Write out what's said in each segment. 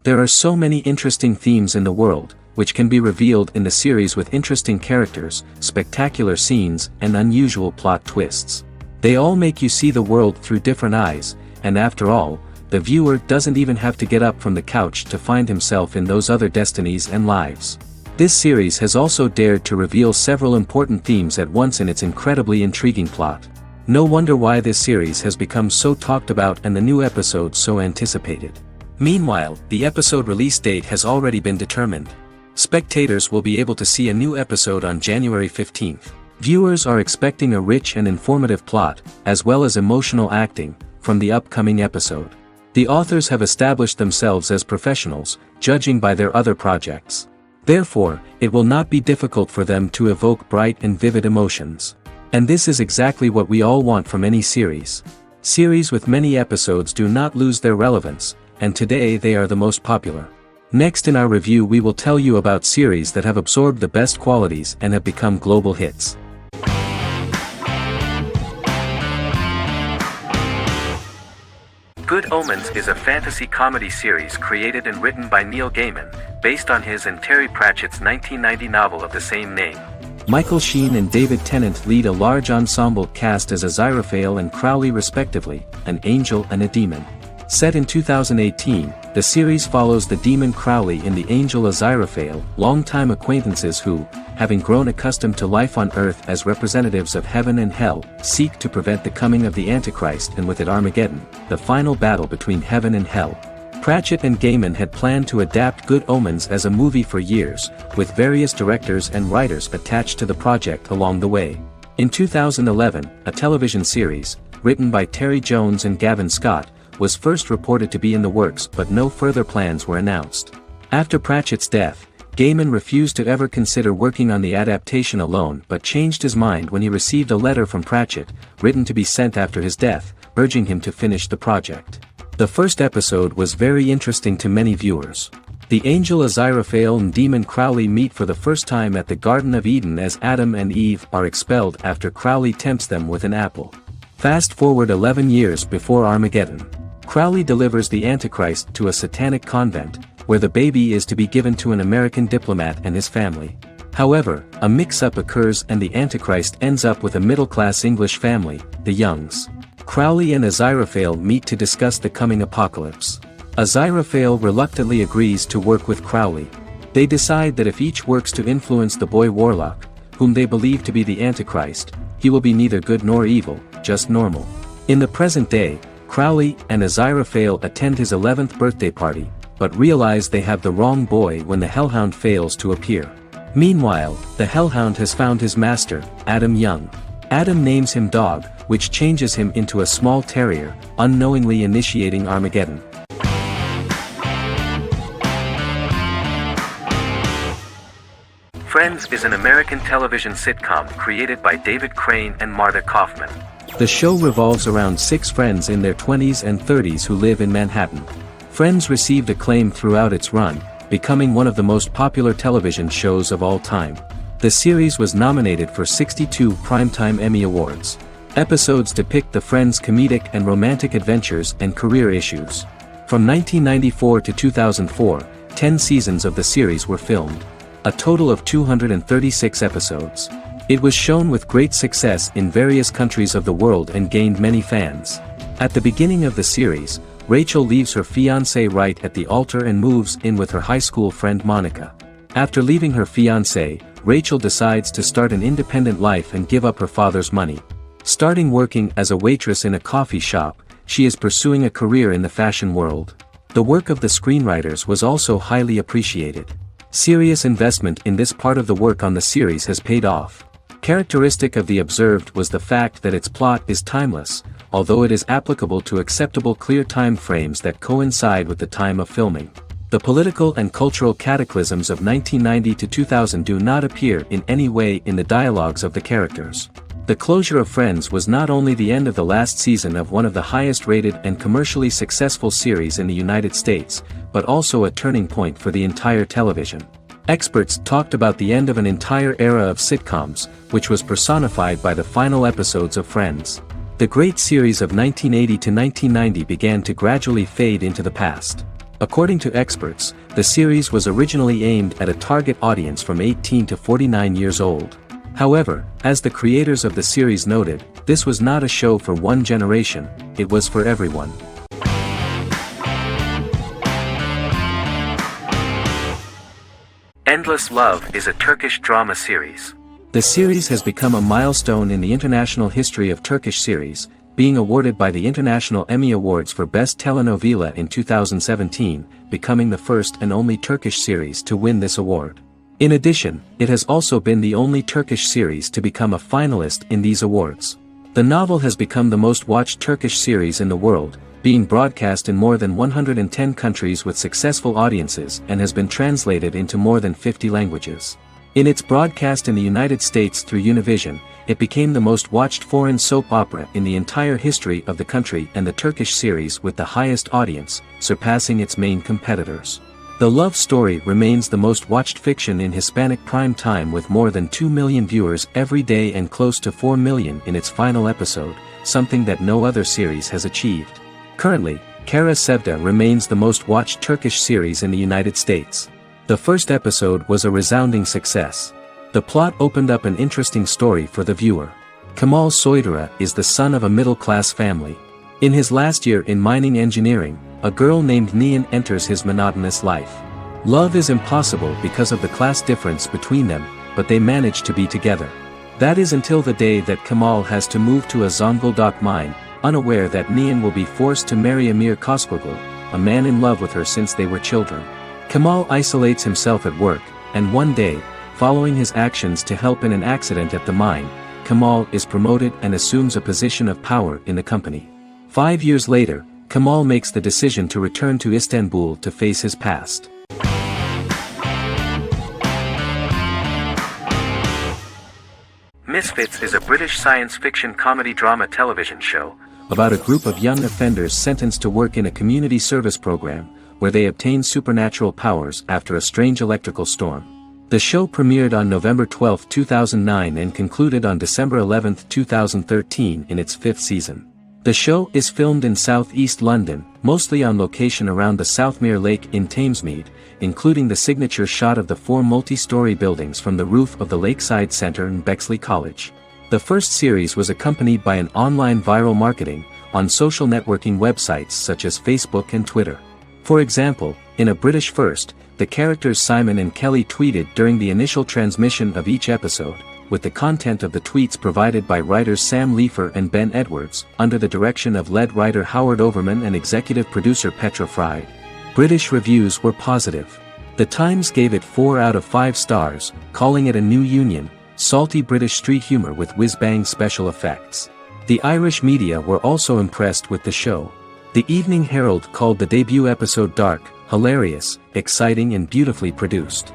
There are so many interesting themes in the world, which can be revealed in the series with interesting characters, spectacular scenes, and unusual plot twists. They all make you see the world through different eyes, and after all, the viewer doesn't even have to get up from the couch to find himself in those other destinies and lives. This series has also dared to reveal several important themes at once in its incredibly intriguing plot. No wonder why this series has become so talked about and the new episodes so anticipated. Meanwhile, the episode release date has already been determined. Spectators will be able to see a new episode on January 15th. Viewers are expecting a rich and informative plot, as well as emotional acting, from the upcoming episode. The authors have established themselves as professionals, judging by their other projects. Therefore, it will not be difficult for them to evoke bright and vivid emotions. And this is exactly what we all want from any series. Series with many episodes do not lose their relevance, and today they are the most popular. Next in our review we will tell you about series that have absorbed the best qualities and have become global hits. Good Omens is a fantasy comedy series created and written by Neil Gaiman, based on his and Terry Pratchett's 1990 novel of the same name. Michael Sheen and David Tennant lead a large ensemble cast as Aziraphale and Crowley respectively, an angel and a demon. Set in 2018, the series follows the demon Crowley and the angel Aziraphale, longtime acquaintances who, having grown accustomed to life on Earth as representatives of heaven and hell, seek to prevent the coming of the Antichrist and with it Armageddon, the final battle between heaven and hell. Pratchett and Gaiman had planned to adapt Good Omens as a movie for years, with various directors and writers attached to the project along the way. In 2011, a television series, written by Terry Jones and Gavin Scott, was first reported to be in the works but no further plans were announced. After Pratchett's death, Gaiman refused to ever consider working on the adaptation alone but changed his mind when he received a letter from Pratchett, written to be sent after his death, urging him to finish the project. The first episode was very interesting to many viewers. The angel Aziraphale and demon Crowley meet for the first time at the Garden of Eden as Adam and Eve are expelled after Crowley tempts them with an apple. Fast forward 11 years before Armageddon. Crowley delivers the Antichrist to a satanic convent, where the baby is to be given to an American diplomat and his family. However, a mix-up occurs and the Antichrist ends up with a middle-class English family, the Youngs. Crowley and Aziraphale meet to discuss the coming apocalypse. Aziraphale reluctantly agrees to work with Crowley. They decide that if each works to influence the boy warlock, whom they believe to be the Antichrist, he will be neither good nor evil, just normal. In the present day, Crowley and Aziraphale attend his 11th birthday party, but realize they have the wrong boy when the Hellhound fails to appear. Meanwhile, the Hellhound has found his master, Adam Young. Adam names him Dog, which changes him into a small terrier, unknowingly initiating Armageddon. Friends is an American television sitcom created by David Crane and Marta Kaufman. The show revolves around 6 friends in their 20s and 30s who live in Manhattan. Friends received acclaim throughout its run, becoming one of the most popular television shows of all time. The series was nominated for 62 Primetime Emmy Awards. Episodes depict the friends' comedic and romantic adventures and career issues. From 1994 to 2004, 10 seasons of the series were filmed. A total of 236 episodes. It was shown with great success in various countries of the world and gained many fans. At the beginning of the series, Rachel leaves her fiancé right at the altar and moves in with her high school friend Monica. After leaving her fiancé, Rachel decides to start an independent life and give up her father's money. Starting working as a waitress in a coffee shop, she is pursuing a career in the fashion world. The work of the screenwriters was also highly appreciated. Serious investment in this part of the work on the series has paid off. Characteristic of The Observed was the fact that its plot is timeless, although it is applicable to acceptable clear time frames that coincide with the time of filming. The political and cultural cataclysms of 1990 to 2000 do not appear in any way in the dialogues of the characters. The closure of Friends was not only the end of the last season of one of the highest-rated and commercially successful series in the United States, but also a turning point for the entire television. Experts talked about the end of an entire era of sitcoms, which was personified by the final episodes of Friends. The great series of 1980 to 1990 began to gradually fade into the past. According to experts, the series was originally aimed at a target audience from 18 to 49 years old. However, as the creators of the series noted, this was not a show for one generation, it was for everyone. Endless Love is a Turkish drama series. The series has become a milestone in the international history of Turkish series, being awarded by the International Emmy Awards for Best Telenovela in 2017, becoming the first and only Turkish series to win this award. In addition, it has also been the only Turkish series to become a finalist in these awards. The novel has become the most watched Turkish series in the world, being broadcast in more than 110 countries with successful audiences and has been translated into more than 50 languages. In its broadcast in the United States through Univision, it became the most watched foreign soap opera in the entire history of the country and the Turkish series with the highest audience, surpassing its main competitors. The love story remains the most watched fiction in Hispanic prime time with more than 2 million viewers every day and close to 4 million in its final episode, something that no other series has achieved. Currently, Kara Sevda remains the most watched Turkish series in the United States. The first episode was a resounding success. The plot opened up an interesting story for the viewer. Kemal Soydura is the son of a middle-class family. In his last year in mining engineering, a girl named Nihan enters his monotonous life. Love is impossible because of the class difference between them, but they manage to be together. That is until the day that Kemal has to move to a Zonguldak mine, unaware that Nihan will be forced to marry Amir Koskoglu, a man in love with her since they were children. Kemal isolates himself at work, and one day, following his actions to help in an accident at the mine, Kemal is promoted and assumes a position of power in the company. 5 years later, Kemal makes the decision to return to Istanbul to face his past. Misfits is a British science fiction comedy drama television show about a group of young offenders sentenced to work in a community service program, where they obtain supernatural powers after a strange electrical storm. The show premiered on November 12, 2009 and concluded on December 11, 2013 in its 5th season. The show is filmed in southeast London, mostly on location around the Southmere Lake in Thamesmead, including the signature shot of the 4 multi-story buildings from the roof of the Lakeside Centre in Bexley College. The first series was accompanied by an online viral marketing on social networking websites such as Facebook and Twitter. For example, in a British first, the characters Simon and Kelly tweeted during the initial transmission of each episode, with the content of the tweets provided by writers Sam Leifer and Ben Edwards, under the direction of lead writer Howard Overman and executive producer Petra Fried. British reviews were positive. The Times gave it 4 out of 5 stars, calling it a new union, salty British street humor with whiz-bang special effects. The Irish media were also impressed with the show. The Evening Herald called the debut episode dark, hilarious, exciting and beautifully produced.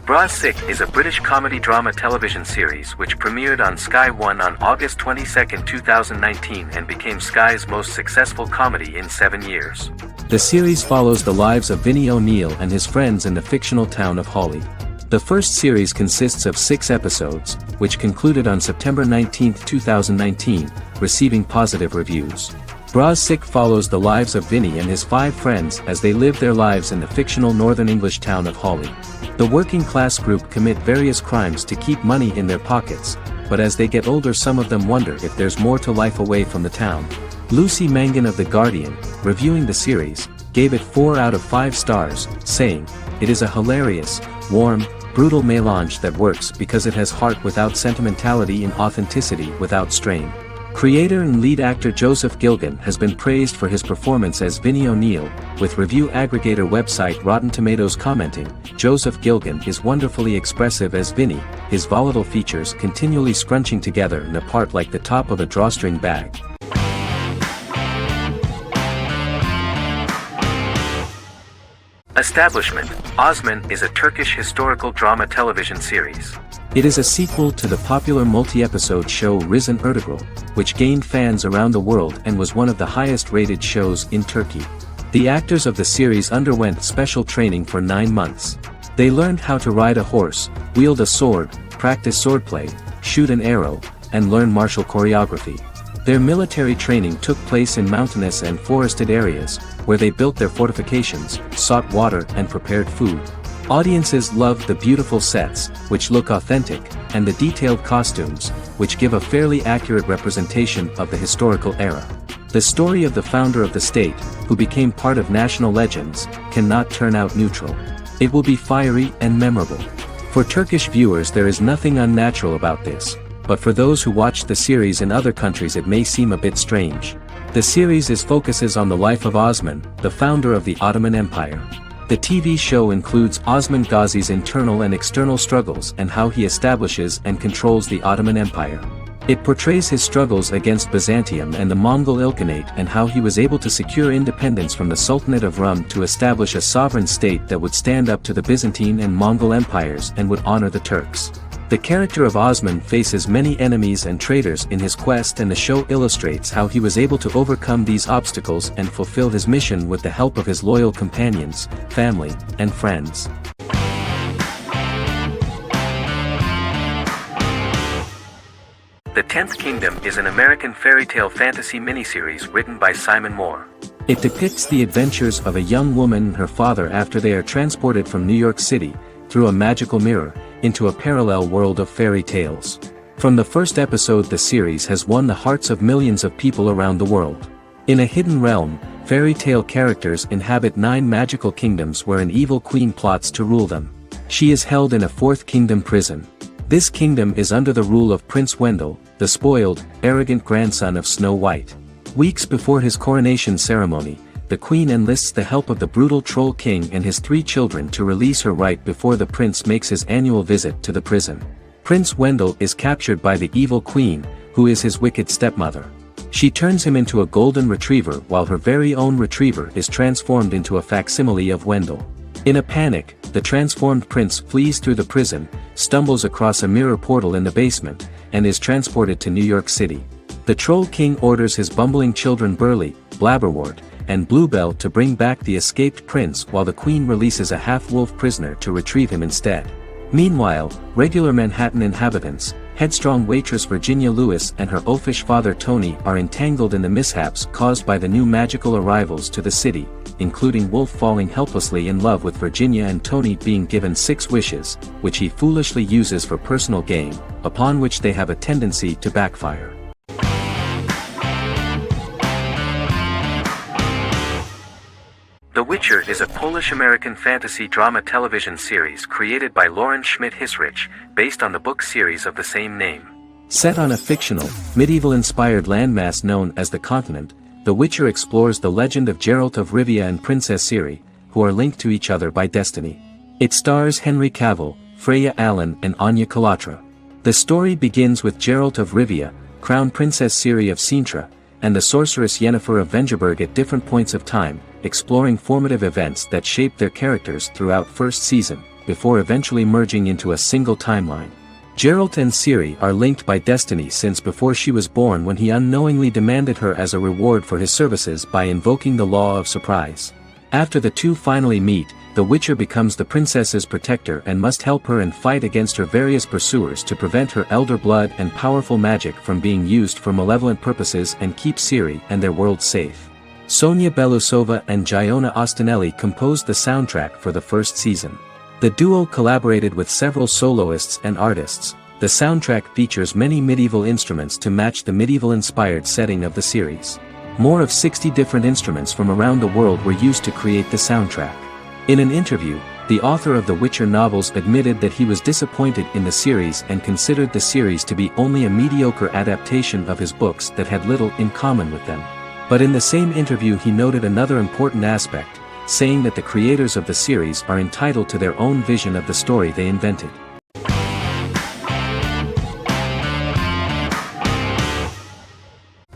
Bras Sick is a British comedy drama television series which premiered on Sky One on August 22, 2019 and became Sky's most successful comedy in 7 years. The series follows the lives of Vinnie O'Neill and his friends in the fictional town of Hawley. The first series consists of 6 episodes, which concluded on September 19, 2019, receiving positive reviews. Bras Sick follows the lives of Vinnie and his 5 friends as they live their lives in the fictional Northern English town of Hawley. The working class group commit various crimes to keep money in their pockets, but as they get older some of them wonder if there's more to life away from the town. Lucy Mangan of The Guardian, reviewing the series, gave it 4 out of 5 stars, saying, "It is a hilarious, warm, brutal melange that works because it has heart without sentimentality and authenticity without strain." Creator and lead actor Joseph Gilgun has been praised for his performance as Vinnie O'Neill, with review aggregator website Rotten Tomatoes commenting, "Joseph Gilgun is wonderfully expressive as Vinnie, his volatile features continually scrunching together and apart like the top of a drawstring bag." Establishment, Osman is a Turkish historical drama television series. It is a sequel to the popular multi-episode show Risen Ertugrul, which gained fans around the world and was one of the highest-rated shows in Turkey. The actors of the series underwent special training for 9 months. They learned how to ride a horse, wield a sword, practice swordplay, shoot an arrow, and learn martial choreography. Their military training took place in mountainous and forested areas, where they built their fortifications, sought water and prepared food. Audiences loved the beautiful sets, which look authentic, and the detailed costumes, which give a fairly accurate representation of the historical era. The story of the founder of the state, who became part of national legends, cannot turn out neutral. It will be fiery and memorable. For Turkish viewers there is nothing unnatural about this, but for those who watch the series in other countries it may seem a bit strange. The series focuses on the life of Osman, the founder of the Ottoman Empire. The TV show includes Osman Ghazi's internal and external struggles and how he establishes and controls the Ottoman Empire. It portrays his struggles against Byzantium and the Mongol Ilkhanate and how he was able to secure independence from the Sultanate of Rum to establish a sovereign state that would stand up to the Byzantine and Mongol empires and would honor the Turks. The character of Osman faces many enemies and traitors in his quest, and the show illustrates how he was able to overcome these obstacles and fulfill his mission with the help of his loyal companions, family, and friends. The Tenth Kingdom is an American fairy tale fantasy miniseries written by Simon Moore. It depicts the adventures of a young woman and her father after they are transported from New York City, through a magical mirror, into a parallel world of fairy tales. From the first episode the series has won the hearts of millions of people around the world. In a hidden realm, fairy tale characters inhabit 9 magical kingdoms where an evil queen plots to rule them. She is held in a 4th kingdom prison. This kingdom is under the rule of Prince Wendell, the spoiled, arrogant grandson of Snow White. Weeks before his coronation ceremony, the queen enlists the help of the brutal Troll King and his 3 children to release her right before the prince makes his annual visit to the prison. Prince Wendell is captured by the evil queen, who is his wicked stepmother. She turns him into a golden retriever while her very own retriever is transformed into a facsimile of Wendell. In a panic, the transformed prince flees through the prison, stumbles across a mirror portal in the basement, and is transported to New York City. The Troll King orders his bumbling children Burley, Blabberwort, and Bluebell to bring back the escaped prince while the queen releases a half-wolf prisoner to retrieve him instead. Meanwhile, regular Manhattan inhabitants, headstrong waitress Virginia Lewis and her oafish father Tony are entangled in the mishaps caused by the new magical arrivals to the city, including Wolf falling helplessly in love with Virginia and Tony being given 6 wishes, which he foolishly uses for personal gain, upon which they have a tendency to backfire. The Witcher is a Polish-American fantasy drama television series created by Lauren Schmidt-Hissrich, based on the book series of the same name. Set on a fictional, medieval-inspired landmass known as the Continent, The Witcher explores the legend of Geralt of Rivia and Princess Ciri, who are linked to each other by destiny. It stars Henry Cavill, Freya Allan and Anya Chalotra. The story begins with Geralt of Rivia, Crown Princess Ciri of Sintra, and the sorceress Yennefer of Vengerberg at different points of time, exploring formative events that shaped their characters throughout first season, before eventually merging into a single timeline. Geralt and Ciri are linked by destiny since before she was born, when he unknowingly demanded her as a reward for his services by invoking the law of surprise. After the two finally meet, the Witcher becomes the princess's protector and must help her and fight against her various pursuers to prevent her elder blood and powerful magic from being used for malevolent purposes and keep Ciri and their world safe. Sonia Belousova and Giona Ostinelli composed the soundtrack for the first season. The duo collaborated with several soloists and artists. The soundtrack features many medieval instruments to match the medieval-inspired setting of the series. More of 60 different instruments from around the world were used to create the soundtrack. In an interview, the author of the Witcher novels admitted that he was disappointed in the series and considered the series to be only a mediocre adaptation of his books that had little in common with them. But in the same interview he noted another important aspect, saying that the creators of the series are entitled to their own vision of the story they invented.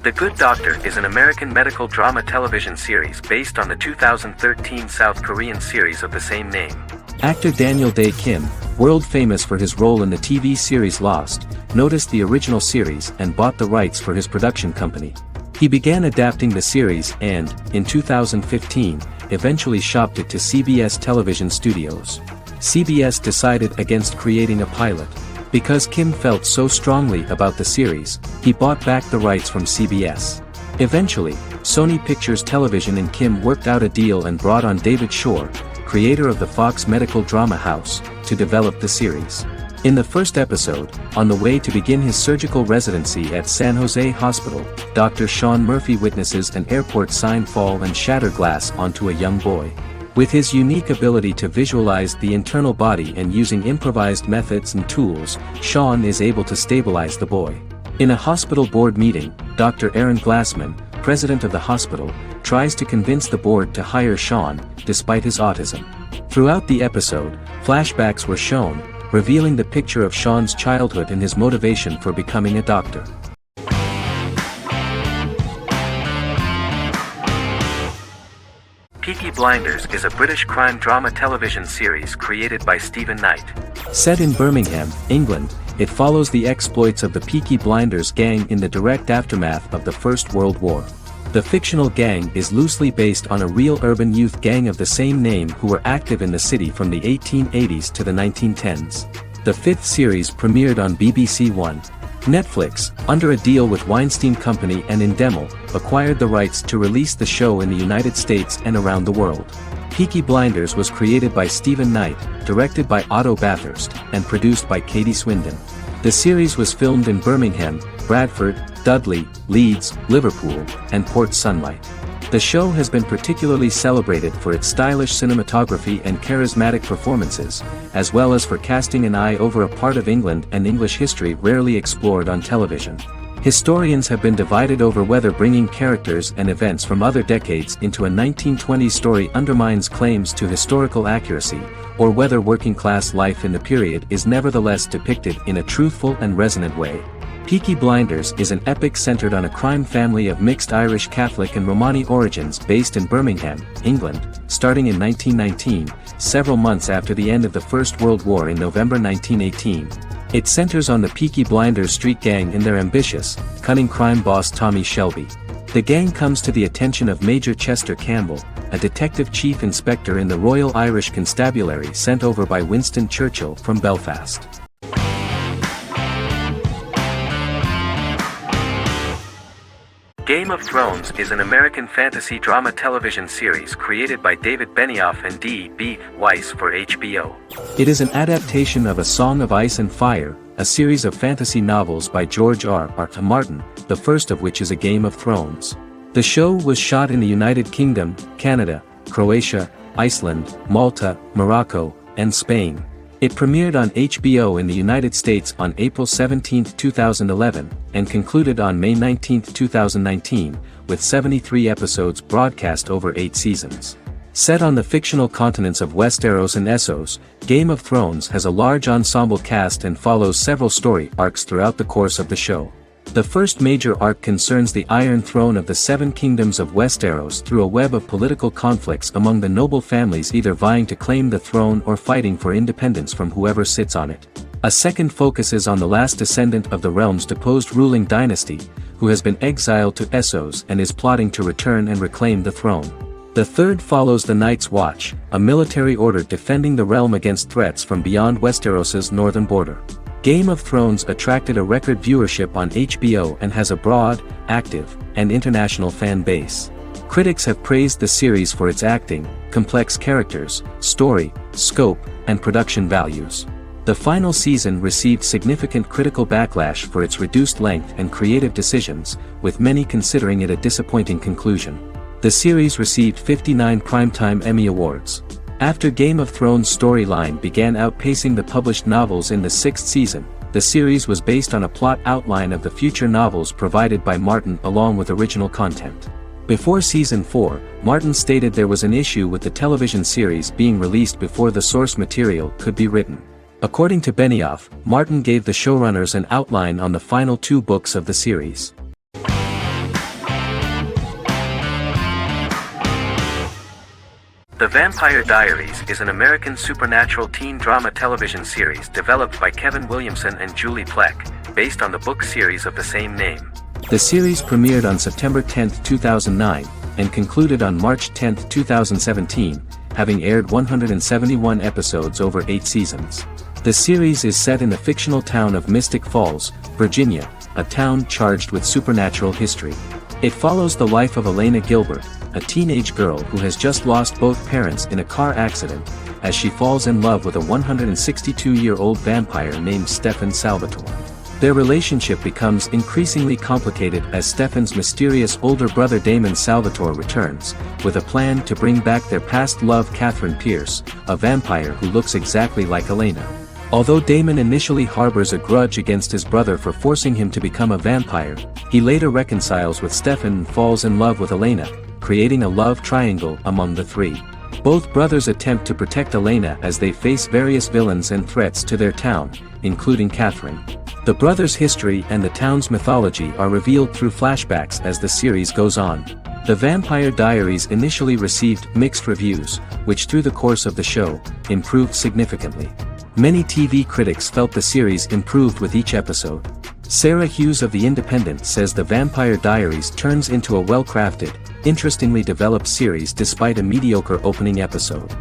The Good Doctor is an American medical drama television series based on the 2013 South Korean series of the same name. Actor Daniel Dae Kim, world famous for his role in the TV series Lost, noticed the original series and bought the rights for his production company. He began adapting the series and, in 2015, eventually shopped it to CBS Television Studios. CBS decided against creating a pilot. Because Kim felt so strongly about the series, he bought back the rights from CBS. Eventually, Sony Pictures Television and Kim worked out a deal and brought on David Shore, creator of the Fox Medical Drama House, to develop the series. In the first episode, on the way to begin his surgical residency at San Jose Hospital, Dr. Sean Murphy witnesses an airport sign fall and shatter glass onto a young boy. With his unique ability to visualize the internal body and using improvised methods and tools, Sean is able to stabilize the boy. In a hospital board meeting, Dr. Aaron Glassman, president of the hospital, tries to convince the board to hire Sean, despite his autism. Throughout the episode, flashbacks were shown, revealing the picture of Sean's childhood and his motivation for becoming a doctor. Peaky Blinders is a British crime drama television series created by Stephen Knight. Set in Birmingham, England, it follows the exploits of the Peaky Blinders gang in the direct aftermath of the First World War. The fictional gang is loosely based on a real urban youth gang of the same name who were active in the city from the 1880s to the 1910s. The fifth series premiered on BBC One. Netflix, under a deal with Weinstein Company and Endemol, acquired the rights to release the show in the United States and around the world. Peaky Blinders was created by Stephen Knight, directed by Otto Bathurst, and produced by Katie Swindon. The series was filmed in Birmingham, Bradford, Dudley, Leeds, Liverpool, and Port Sunlight. The show has been particularly celebrated for its stylish cinematography and charismatic performances, as well as for casting an eye over a part of England and English history rarely explored on television. Historians have been divided over whether bringing characters and events from other decades into a 1920s story undermines claims to historical accuracy, or whether working-class life in the period is nevertheless depicted in a truthful and resonant way. Peaky Blinders is an epic centered on a crime family of mixed Irish Catholic and Romani origins based in Birmingham, England, starting in 1919, several months after the end of the First World War in November 1918. It centers on the Peaky Blinders street gang and their ambitious, cunning crime boss Tommy Shelby. The gang comes to the attention of Major Chester Campbell, a detective chief inspector in the Royal Irish Constabulary sent over by Winston Churchill from Belfast. Game of Thrones is an American fantasy drama television series created by David Benioff and D.B. Weiss for HBO. It is an adaptation of A Song of Ice and Fire, a series of fantasy novels by George R.R. Martin, the first of which is A Game of Thrones. The show was shot in the United Kingdom, Canada, Croatia, Iceland, Malta, Morocco, and Spain. It premiered on HBO in the United States on April 17, 2011, and concluded on May 19, 2019, with 73 episodes broadcast over 8 seasons. Set on the fictional continents of Westeros and Essos, Game of Thrones has a large ensemble cast and follows several story arcs throughout the course of the show. The first major arc concerns the Iron Throne of the Seven Kingdoms of Westeros through a web of political conflicts among the noble families either vying to claim the throne or fighting for independence from whoever sits on it. A second focuses on the last descendant of the realm's deposed ruling dynasty, who has been exiled to Essos and is plotting to return and reclaim the throne. The third follows the Night's Watch, a military order defending the realm against threats from beyond Westeros's northern border. Game of Thrones attracted a record viewership on HBO and has a broad, active, and international fan base. Critics have praised the series for its acting, complex characters, story, scope, and production values. The final season received significant critical backlash for its reduced length and creative decisions, with many considering it a disappointing conclusion. The series received 59 Primetime Emmy Awards. After Game of Thrones' storyline began outpacing the published novels in the sixth season, the series was based on a plot outline of the future novels provided by Martin along with original content. Before Season 4, Martin stated there was an issue with the television series being released before the source material could be written. According to Benioff, Martin gave the showrunners an outline on the final 2 books of the series. The Vampire Diaries is an American supernatural teen drama television series developed by Kevin Williamson and Julie Plec, based on the book series of the same name. The series premiered on September 10, 2009, and concluded on March 10, 2017, having aired 171 episodes over 8 seasons. The series is set in the fictional town of Mystic Falls, Virginia, a town charged with supernatural history. It follows the life of Elena Gilbert, a teenage girl who has just lost both parents in a car accident, as she falls in love with a 162-year-old vampire named Stefan Salvatore. Their relationship becomes increasingly complicated as Stefan's mysterious older brother Damon Salvatore returns, with a plan to bring back their past love Catherine Pierce, a vampire who looks exactly like Elena. Although Damon initially harbors a grudge against his brother for forcing him to become a vampire, he later reconciles with Stefan and falls in love with Elena, creating a love triangle among the three. Both brothers attempt to protect Elena as they face various villains and threats to their town, including Catherine. The brothers' history and the town's mythology are revealed through flashbacks as the series goes on. The Vampire Diaries initially received mixed reviews, which through the course of the show, improved significantly. Many TV critics felt the series improved with each episode. Sarah Hughes of The Independent says The Vampire Diaries turns into a well-crafted, interestingly developed series despite a mediocre opening episode.